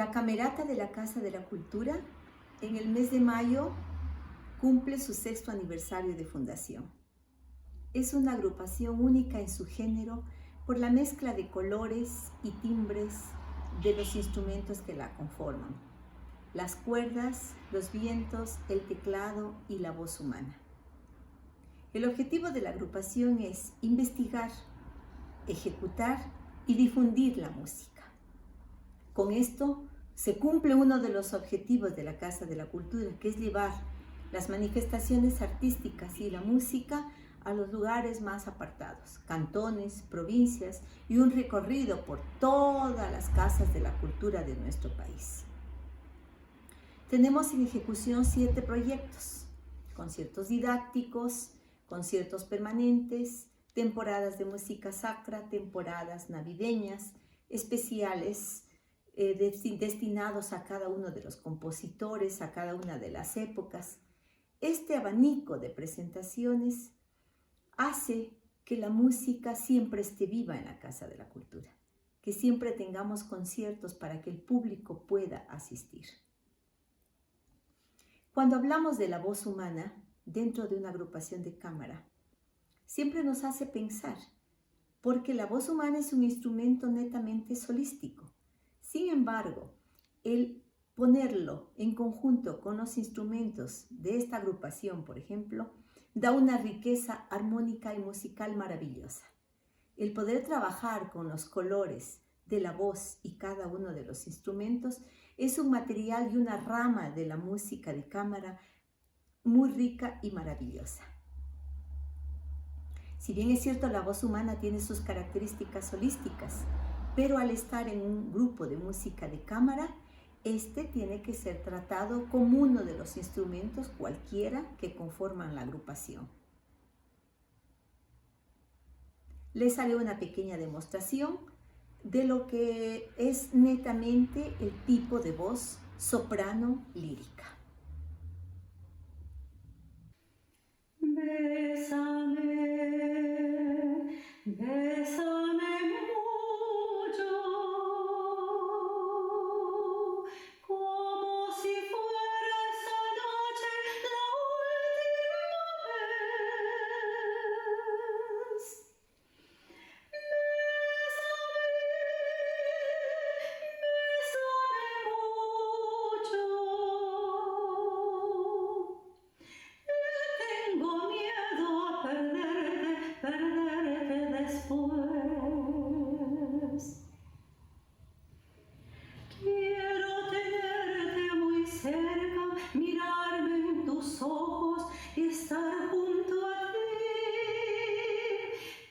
La Camerata de la Casa de la Cultura, en el mes de mayo, cumple su 6º aniversario de fundación. Es una agrupación única en su género por la mezcla de colores y timbres de los instrumentos que la conforman: las cuerdas, los vientos, el teclado y la voz humana. El objetivo de la agrupación es investigar, ejecutar y difundir la música. Con esto se cumple uno de los objetivos de la Casa de la Cultura, que es llevar las manifestaciones artísticas y la música a los lugares más apartados, cantones, provincias, y un recorrido por todas las casas de la cultura de nuestro país. Tenemos en ejecución 7 proyectos: conciertos didácticos, conciertos permanentes, temporadas de música sacra, temporadas navideñas, especiales destinados a cada uno de los compositores, a cada una de las épocas. Este abanico de presentaciones hace que la música siempre esté viva en la Casa de la Cultura, que siempre tengamos conciertos para que el público pueda asistir. Cuando hablamos de la voz humana dentro de una agrupación de cámara, siempre nos hace pensar, porque la voz humana es un instrumento netamente solístico. Sin embargo, el ponerlo en conjunto con los instrumentos de esta agrupación, por ejemplo, da una riqueza armónica y musical maravillosa. El poder trabajar con los colores de la voz y cada uno de los instrumentos es un material y una rama de la música de cámara muy rica y maravillosa. Si bien es cierto, la voz humana tiene sus características solísticas, pero al estar en un grupo de música de cámara, este tiene que ser tratado como uno de los instrumentos cualquiera que conforman la agrupación. Les haré una pequeña demostración de lo que es netamente el tipo de voz soprano lírica. Bésame, bésame mucho, como si fuera esta noche la última vez. Bésame, bésame mucho. Tengo miedo a perderte después. Quiero tenerte muy cerca, mirarme en tus ojos y estar junto a ti.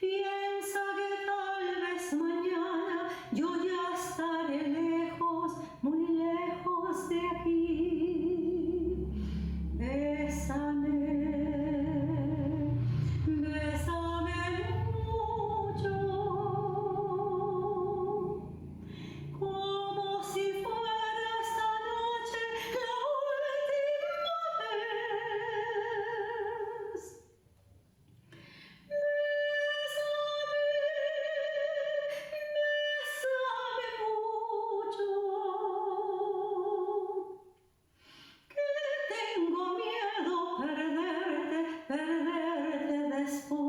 Piensa que tal vez mañana yo ya estaré lejos, muy lejos de aquí. Bésame, bésame mucho, como si fuera esta noche la última vez. Bésame, bésame mucho, que tengo miedo a perderte después.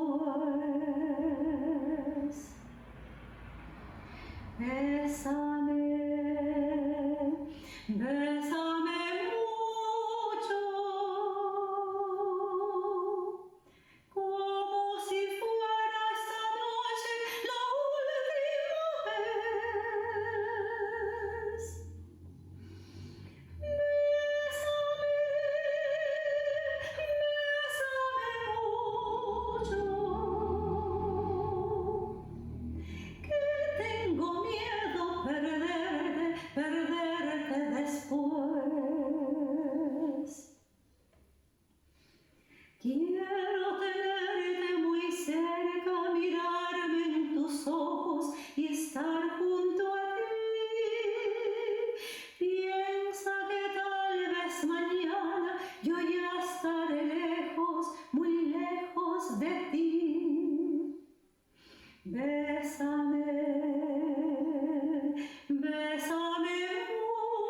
Bésame, bésame mucho, como si fuera esta noche la última vez. Bésame, bésame mucho, que tengo miedo a perderte después. Quiero tenerte muy cerca, mirarme en tus ojos y estar junto a ti. Piensa que tal vez mañana yo ya estaré lejos, muy lejos de ti. Bésame, bésame mucho.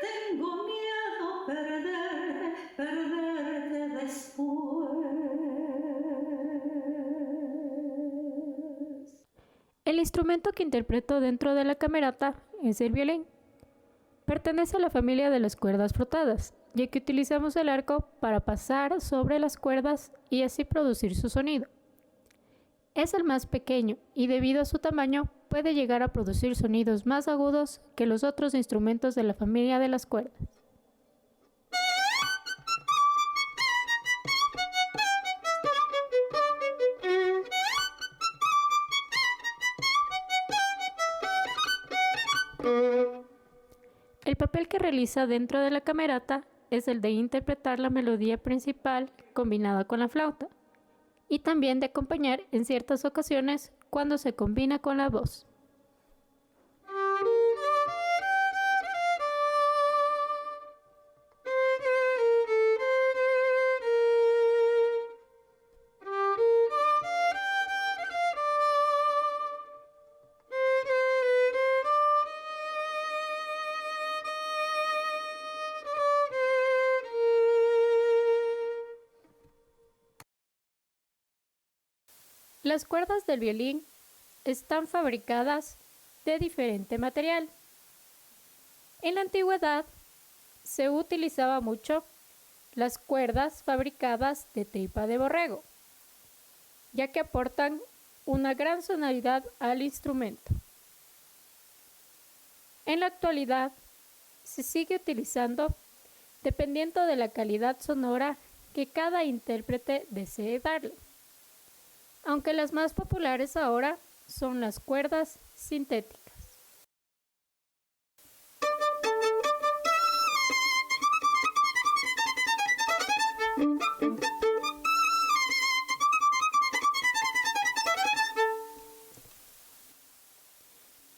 tengo miedo perderte después. El instrumento que interpreto dentro de la camerata es el violín. Pertenece a la familia de las cuerdas frotadas, ya que utilizamos el arco para pasar sobre las cuerdas y así producir su sonido. Es el más pequeño y debido a su tamaño puede llegar a producir sonidos más agudos que los otros instrumentos de la familia de las cuerdas. El papel que realiza dentro de la camerata es el de interpretar la melodía principal combinada con la flauta y también de acompañar en ciertas ocasiones cuando se combina con la voz. Las cuerdas del violín están fabricadas de diferente material. En la antigüedad se utilizaba mucho las cuerdas fabricadas de tripa de borrego, ya que aportan una gran sonoridad al instrumento. En la actualidad se sigue utilizando dependiendo de la calidad sonora que cada intérprete desee darle, aunque las más populares ahora son las cuerdas sintéticas.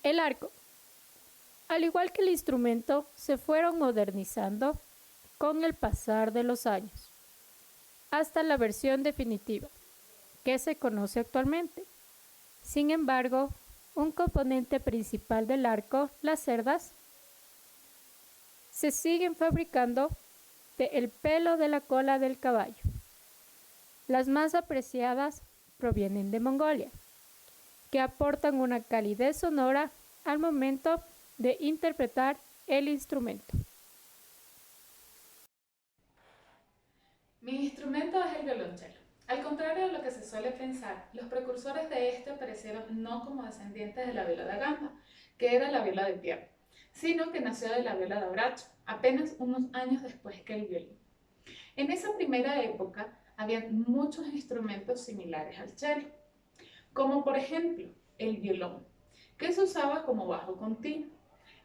El arco. Al igual que el instrumento, se fueron modernizando con el pasar de los años, hasta la versión definitiva, que se conoce actualmente. Sin embargo, un componente principal del arco, las cerdas, se siguen fabricando del pelo de la cola del caballo. Las más apreciadas provienen de Mongolia, que aportan una calidez sonora al momento de interpretar el instrumento. Mi instrumento es el violonchelo. Al contrario de lo que se suele pensar, los precursores de este aparecieron no como descendientes de la viola da gamba, que era la viola de tierra, sino que nació de la viola da braccio, apenas unos años después que el violín. En esa primera época había muchos instrumentos similares al cello, como por ejemplo el violón, que se usaba como bajo continuo.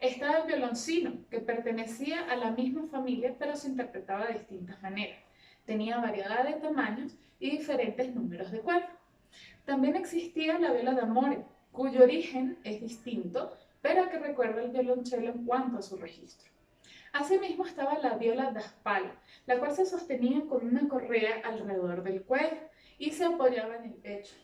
Estaba el violoncino, que pertenecía a la misma familia, pero se interpretaba de distintas maneras. Tenía variedad de tamaños y diferentes números de cuerdas. También existía la viola d'amore, cuyo origen es distinto, pero que recuerda el violonchelo en cuanto a su registro. Asimismo estaba la viola da spalla, la cual se sostenía con una correa alrededor del cuello y se apoyaba en el pecho.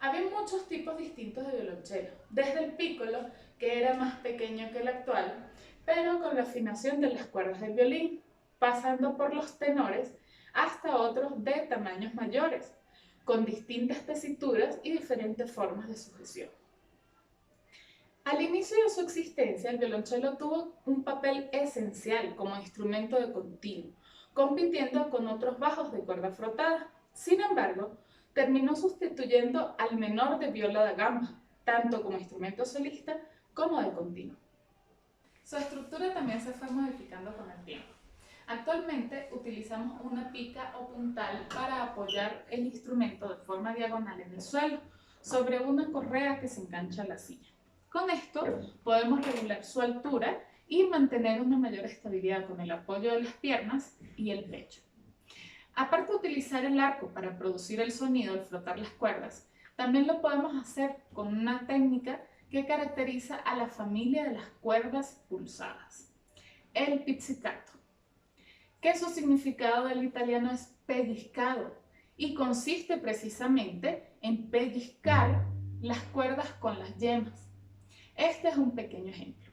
Había muchos tipos distintos de violonchelo, desde el piccolo, que era más pequeño que el actual, pero con la afinación de las cuerdas del violín, pasando por los tenores hasta otros de tamaños mayores, con distintas tesituras y diferentes formas de sujeción. Al inicio de su existencia, el violonchelo tuvo un papel esencial como instrumento de continuo, compitiendo con otros bajos de cuerda frotada. Sin embargo, terminó sustituyendo al menor de viola da gamba, tanto como instrumento solista como de continuo. Su estructura también se fue modificando con el tiempo. Actualmente utilizamos una pica o puntal para apoyar el instrumento de forma diagonal en el suelo, sobre una correa que se engancha a la silla. Con esto podemos regular su altura y mantener una mayor estabilidad con el apoyo de las piernas y el pecho. Aparte de utilizar el arco para producir el sonido al frotar las cuerdas, también lo podemos hacer con una técnica que caracteriza a la familia de las cuerdas pulsadas, el pizzicato, que su significado del italiano es pellizcado y consiste precisamente en pellizcar las cuerdas con las yemas. Este es un pequeño ejemplo.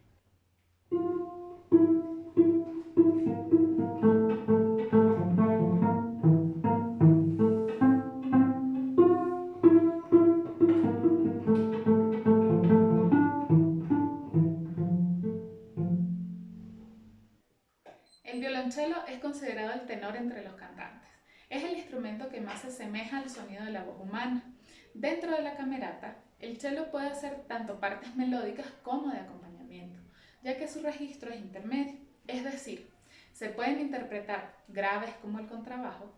violonchelo es considerado el tenor entre los cantantes. Es el instrumento que más se asemeja al sonido de la voz humana. Dentro de la camerata, el cello puede hacer tanto partes melódicas como de acompañamiento, ya que su registro es intermedio, es decir, se pueden interpretar graves como el contrabajo,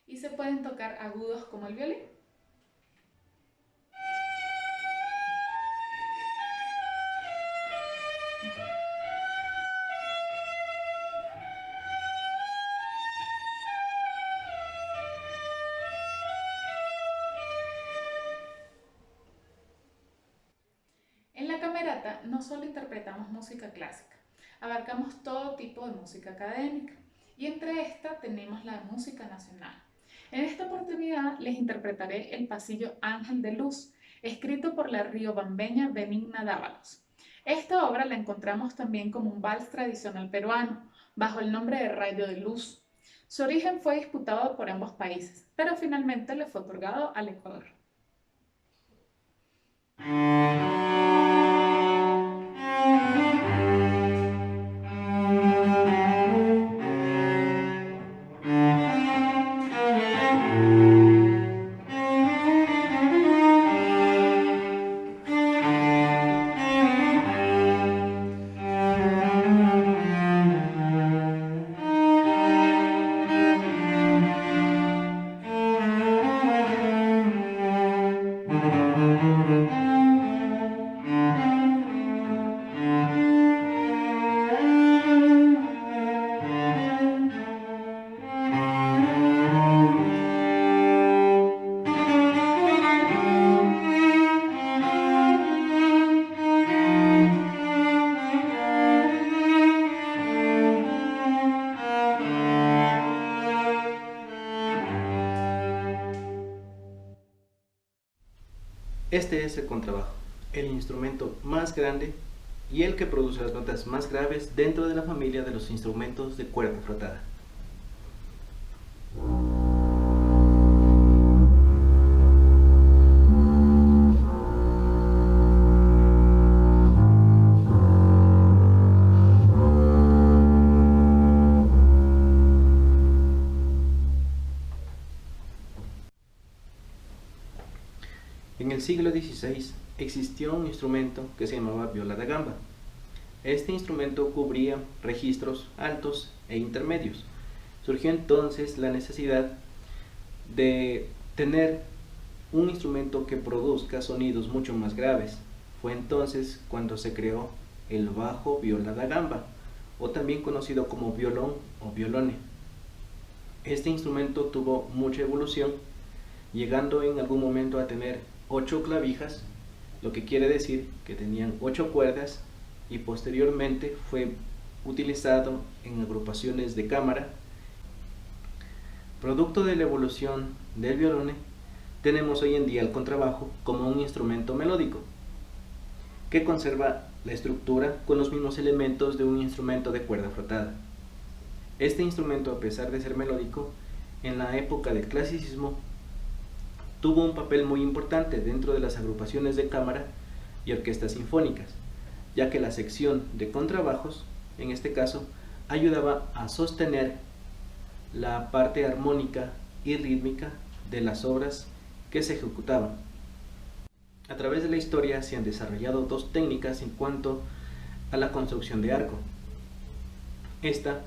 y se pueden tocar agudos como el violín. En la camerata no solo interpretamos música clásica, abarcamos todo tipo de música académica y entre esta tenemos la música nacional. En esta oportunidad les interpretaré el pasillo Ángel de Luz, escrito por la riobambeña Benigna Dávalos. Esta obra la encontramos también como un vals tradicional peruano, bajo el nombre de Rayo de Luz. Su origen fue disputado por ambos países, pero finalmente le fue otorgado al Ecuador. Este es el contrabajo, el instrumento más grande y el que produce las notas más graves dentro de la familia de los instrumentos de cuerda frotada. En el siglo XVI existió un instrumento que se llamaba viola da gamba. Este instrumento cubría registros altos e intermedios. Surgió entonces la necesidad de tener un instrumento que produzca sonidos mucho más graves. Fue entonces cuando se creó el bajo viola da gamba, o también conocido como violón o violone. Este instrumento tuvo mucha evolución, llegando en algún momento a tener 8 clavijas, lo que quiere decir que tenían 8 cuerdas, y posteriormente fue utilizado en agrupaciones de cámara. Producto de la evolución del violone, tenemos hoy en día el contrabajo como un instrumento melódico que conserva la estructura con los mismos elementos de un instrumento de cuerda frotada. Este instrumento, a pesar de ser melódico, en la época del clasicismo tuvo un papel muy importante dentro de las agrupaciones de cámara y orquestas sinfónicas, ya que la sección de contrabajos, en este caso, ayudaba a sostener la parte armónica y rítmica de las obras que se ejecutaban. A través de la historia se han desarrollado dos técnicas en cuanto a la construcción de arco. Esta,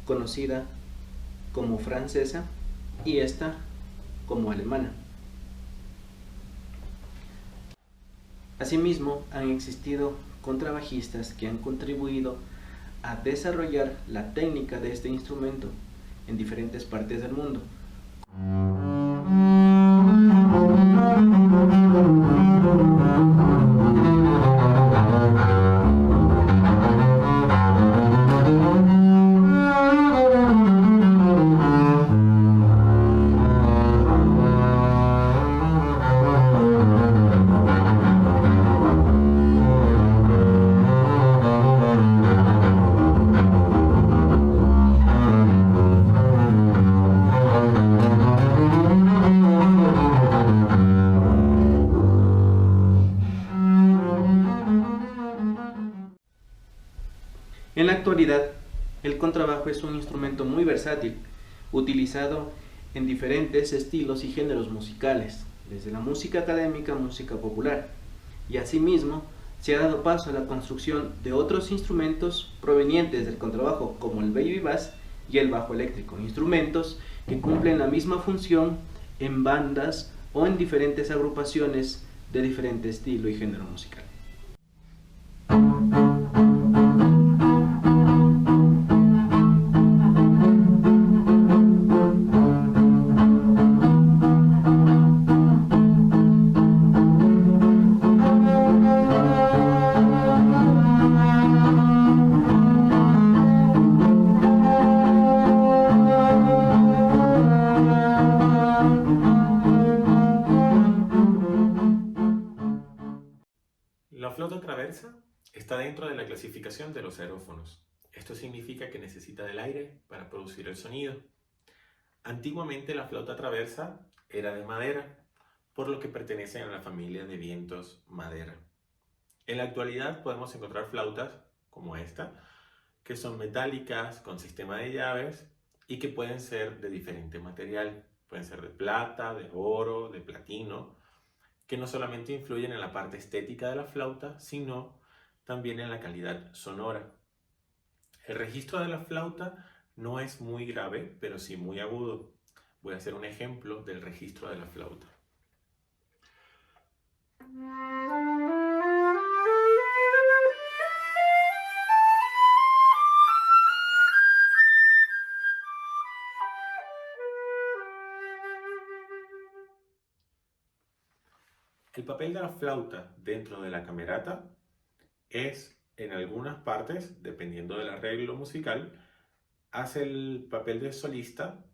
conocida como francesa, y esta como alemana. Asimismo, han existido contrabajistas que han contribuido a desarrollar la técnica de este instrumento en diferentes partes del mundo. En la actualidad, el contrabajo es un instrumento muy versátil, utilizado en diferentes estilos y géneros musicales, desde la música académica a música popular, y asimismo se ha dado paso a la construcción de otros instrumentos provenientes del contrabajo, como el baby bass y el bajo eléctrico, instrumentos que cumplen la misma función en bandas o en diferentes agrupaciones de diferente estilo y género musical. La flauta traversa está dentro de la clasificación de los aerófonos. Esto significa que necesita del aire para producir el sonido. Antiguamente la flauta traversa era de madera, por lo que pertenece a la familia de vientos madera. En la actualidad podemos encontrar flautas como esta, que son metálicas, con sistema de llaves y que pueden ser de diferente material. Pueden ser de plata, de oro, de platino, que no solamente influyen en la parte estética de la flauta, sino también en la calidad sonora. El registro de la flauta no es muy grave, pero sí muy agudo. Voy a hacer un ejemplo del registro de la flauta. El papel de la flauta dentro de la camerata es, en algunas partes, dependiendo del arreglo musical, hace el papel de solista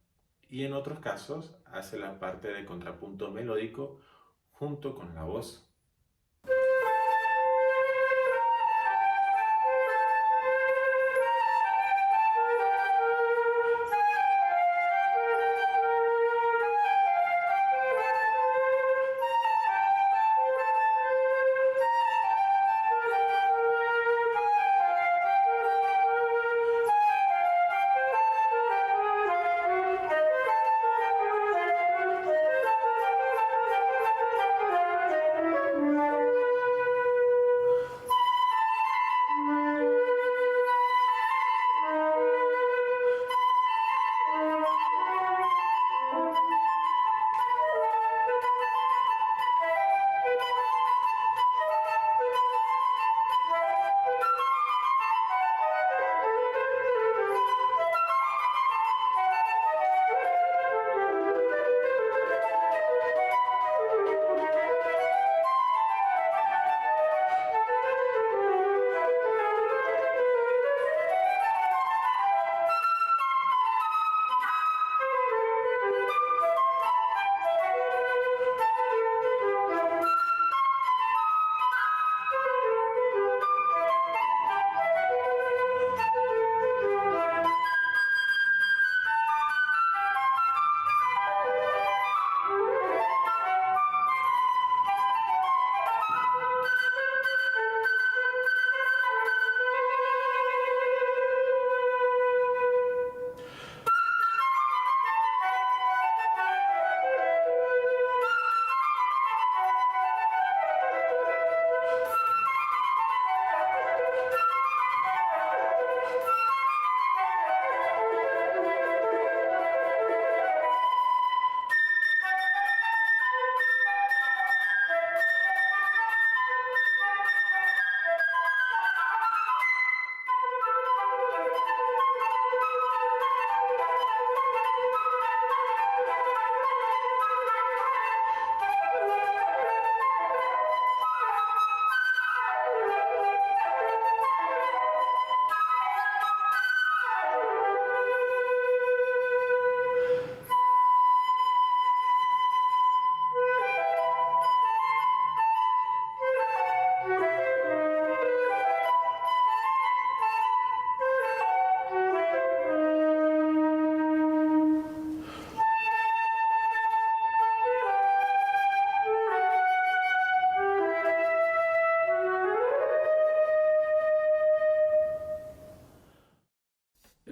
y en otros casos hace la parte de contrapunto melódico junto con la voz.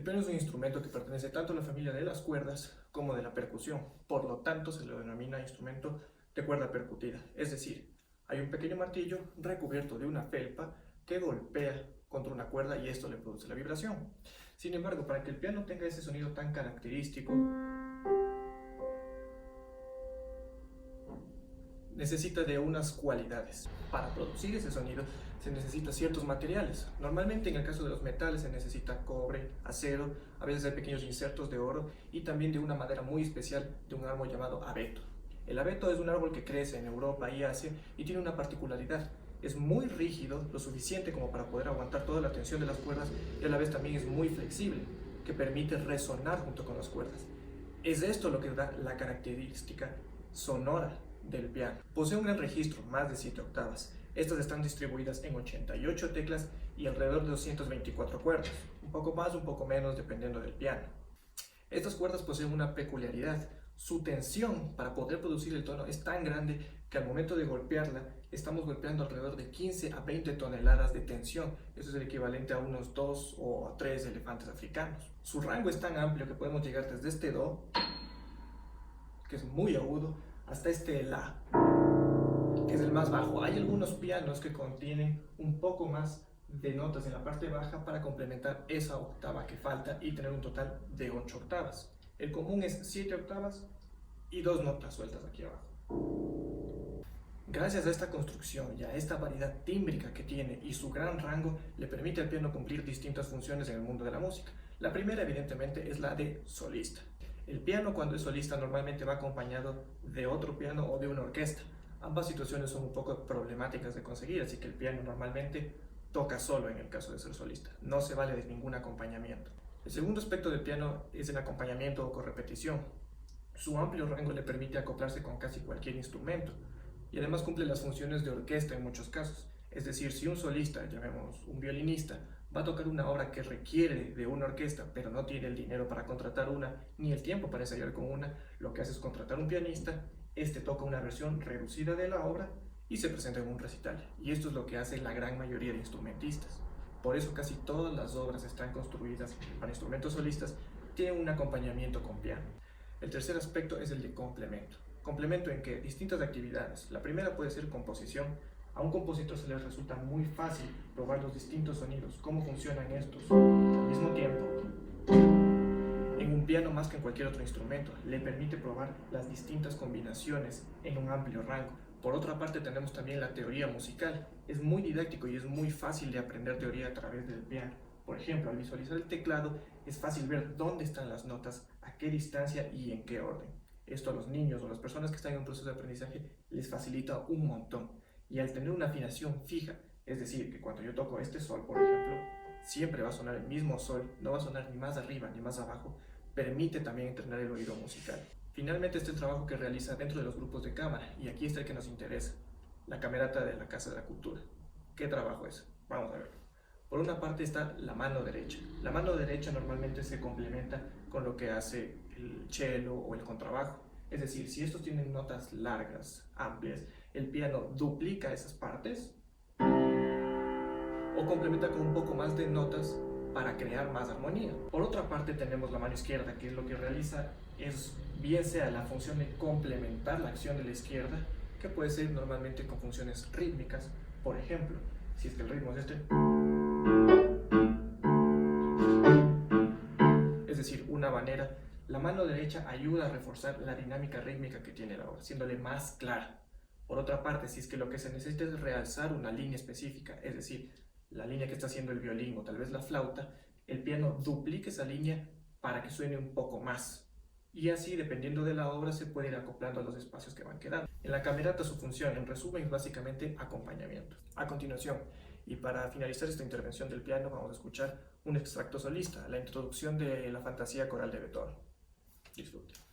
El piano es un instrumento que pertenece tanto a la familia de las cuerdas como de la percusión, por lo tanto se le denomina instrumento de cuerda percutida, es decir, hay un pequeño martillo recubierto de una felpa que golpea contra una cuerda y esto le produce la vibración. Sin embargo, para que el piano tenga ese sonido tan característico, necesita de unas cualidades. Para producir ese sonido se necesitan ciertos materiales. Normalmente en el caso de los metales se necesita cobre, acero, a veces hay pequeños insertos de oro y también de una madera muy especial de un árbol llamado abeto. El abeto es un árbol que crece en Europa y Asia y tiene una particularidad. Es muy rígido, lo suficiente como para poder aguantar toda la tensión de las cuerdas y a la vez también es muy flexible, que permite resonar junto con las cuerdas. Es esto lo que da la característica sonora del piano. Posee un gran registro, más de 7 octavas. Estas están distribuidas en 88 teclas y alrededor de 224 cuerdas, un poco más, un poco menos, dependiendo del piano. Estas cuerdas poseen una peculiaridad. Su tensión para poder producir el tono es tan grande que al momento de golpearla estamos golpeando alrededor de 15 a 20 toneladas de tensión. Eso es el equivalente a unos 2 o a 3 elefantes africanos. Su rango es tan amplio que podemos llegar desde este do, que es muy agudo, hasta este la, que es el más bajo. Hay algunos pianos que contienen un poco más de notas en la parte baja para complementar esa octava que falta y tener un total de 8 octavas. El común es 7 octavas y 2 notas sueltas aquí abajo. Gracias a esta construcción y a esta variedad tímbrica que tiene y su gran rango, le permite al piano cumplir distintas funciones en el mundo de la música. La primera, evidentemente, es la de solista. El piano, cuando es solista, normalmente va acompañado de otro piano o de una orquesta. Ambas situaciones son un poco problemáticas de conseguir, así que el piano normalmente toca solo en el caso de ser solista. No se vale de ningún acompañamiento. El segundo aspecto del piano es el acompañamiento o correpetición. Su amplio rango le permite acoplarse con casi cualquier instrumento y además cumple las funciones de orquesta en muchos casos. Es decir, si un solista, llamemos un violinista, va a tocar una obra que requiere de una orquesta, pero no tiene el dinero para contratar una, ni el tiempo para ensayar con una, lo que hace es contratar un pianista, este toca una versión reducida de la obra y se presenta en un recital. Y esto es lo que hace la gran mayoría de instrumentistas. Por eso casi todas las obras están construidas para instrumentos solistas, tienen un acompañamiento con piano. El tercer aspecto es el de complemento. Complemento en que distintas actividades. La primera puede ser composición. A un compositor se le resulta muy fácil probar los distintos sonidos, cómo funcionan estos al mismo tiempo. En un piano, más que en cualquier otro instrumento, le permite probar las distintas combinaciones en un amplio rango. Por otra parte, tenemos también la teoría musical. Es muy didáctico y es muy fácil de aprender teoría a través del piano. Por ejemplo, al visualizar el teclado, es fácil ver dónde están las notas, a qué distancia y en qué orden. Esto a los niños o las personas que están en un proceso de aprendizaje les facilita un montón. Y al tener una afinación fija, es decir, que cuando yo toco este sol, por ejemplo, siempre va a sonar el mismo sol, no va a sonar ni más arriba ni más abajo, permite también entrenar el oído musical. Finalmente, este trabajo que realiza dentro de los grupos de cámara, y aquí está el que nos interesa, la camerata de la Casa de la Cultura. ¿Qué trabajo es? Vamos a verlo. Por una parte está la mano derecha. La mano derecha normalmente se complementa con lo que hace el cello o el contrabajo. Es decir, si estos tienen notas largas, amplias, el piano duplica esas partes o complementa con un poco más de notas para crear más armonía. Por otra parte tenemos la mano izquierda, que es lo que realiza es bien sea la función de complementar la acción de la izquierda, que puede ser normalmente con funciones rítmicas. Por ejemplo, si es que el ritmo es este, es decir, una habanera, la mano derecha ayuda a reforzar la dinámica rítmica que tiene la obra, haciéndole más clara. Por otra parte, si es que lo que se necesita es realzar una línea específica, es decir, la línea que está haciendo el violín o tal vez la flauta, el piano duplica esa línea para que suene un poco más. Y así, dependiendo de la obra, se puede ir acoplando a los espacios que van quedando. En la camerata su función, en resumen, es básicamente acompañamiento. A continuación, y para finalizar esta intervención del piano, vamos a escuchar un extracto solista, la introducción de la fantasía coral de Beethoven. Disfruten.